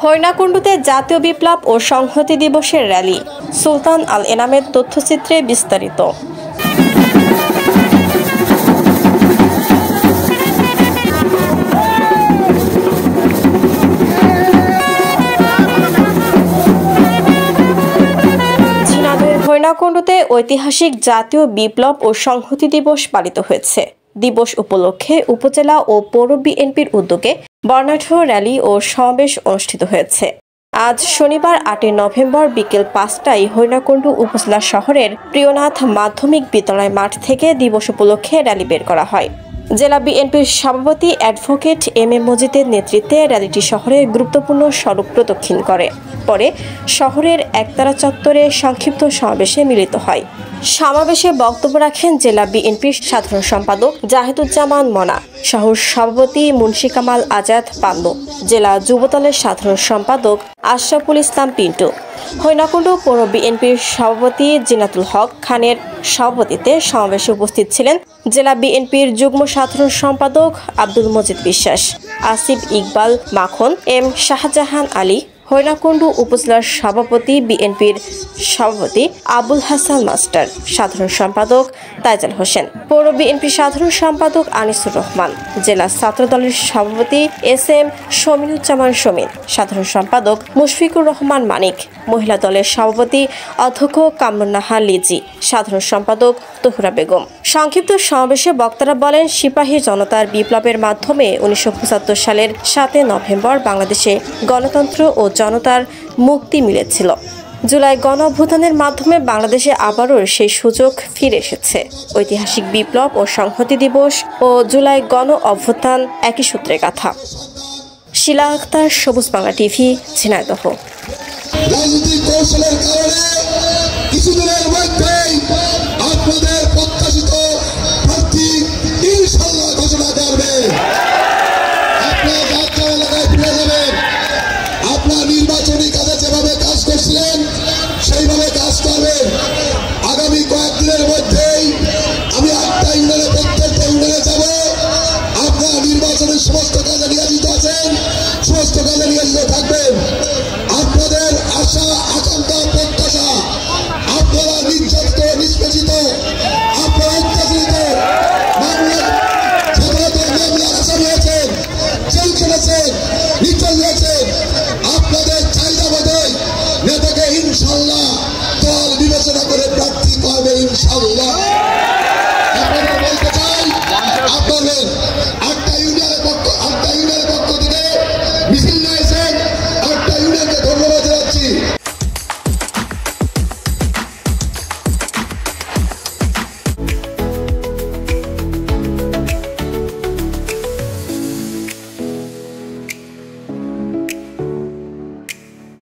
হরিণাকুণ্ডুতে জাতীয় বিপ্লব ও সংহতি দিবসের র্যালি। সুলতান আল এনামের তথ্যচিত্রে বিস্তারিত। হরিণাকুণ্ডুতে ঐতিহাসিক জাতীয় বিপ্লব ও সংহতি দিবস পালিত হয়েছে। দিবস উপলক্ষে উপজেলা ও পৌর বিএনপির উদ্যোগে বর্ণাঢ্য র্যালি ও সমাবেশ অনুষ্ঠিত হয়েছে। আজ শনিবার ৮ নভেম্বর বিকেল ৫টায় হরিণাকুণ্ডু উপজেলা শহরের প্রিয়নাথ মাধ্যমিক বিদ্যালয় মাঠ থেকে দিবস উপলক্ষে র্যালি বের করা হয়। জেলা বিএনপির সভাপতি অ্যাডভোকেট এম এ মজিদের নেতৃত্বে র্যালিটি শহরের গুরুত্বপূর্ণ সড়ক প্রদক্ষিণ করে। পরে শহরের একতারা চত্বরে সংক্ষিপ্ত সমাবেশে মিলিত হয়। সমাবেশে বক্তব্য রাখেন জেলা বিএনপির সাধারণ সম্পাদক জাহিদুজ্জামান মনা, সহ সভাপতি মুন্সি কামাল আজাদ পান্নু, জেলা যুবদলের সাধারণ সম্পাদক আশরাফুল ইসলাম পিন্টু। হরিণাকুণ্ডু পৌর বিএনপির সভাপতি জিনাতুল হক খানের সভাপতিত্বে সমাবেশে উপস্থিত ছিলেন জেলা বিএনপির যুগ্ম সাধারণ সম্পাদক আব্দুল মজিদ বিশ্বাস, আসিফ ইকবাল মাখন, এম শাহজাহান আলী, হরিণাকুণ্ডু উপজেলার সভাপতি বিএনপির সভাপতি আবুল হাসান মাস্টার, সাধারণ সম্পাদক তাইজাল হোসেন, পৌর বিএনপির সাধারণ সম্পাদক আনিসুর রহমান, জেলা ছাত্রদলের সভাপতি এস এম শমিনুজ্জামান শমিন, সাধারণ সম্পাদক মুশফিকুর রহমান মানিক, মহিলা দলের সভাপতি অধ্যক্ষ কামরুন্নাহার লিজি, সাধারণ সম্পাদক তহুরা বেগম। সংক্ষিপ্ত সমাবেশে বক্তারা বলেন, সিপাহী জনতার বিপ্লবের মাধ্যমে ১৯৭৫ সালের ৭ নভেম্বর বাংলাদেশে গণতন্ত্র ও জনতার মুক্তি মিলেছিল। জুলাই গণ অভ্যুত্থানের মাধ্যমে বাংলাদেশে আবারও সেই সুযোগ ফিরে এসেছে। ঐতিহাসিক বিপ্লব ও সংহতি দিবস ও জুলাই গণ অভ্যুত্থান একই সূত্রে গাঁথা। শিলা আক্তার, সবুজ বাংলা টিভি, ঝিনাইদহ। রাজনৈতিক কৌশলের কারণে কিছুদিনের মধ্যেই আপনাদের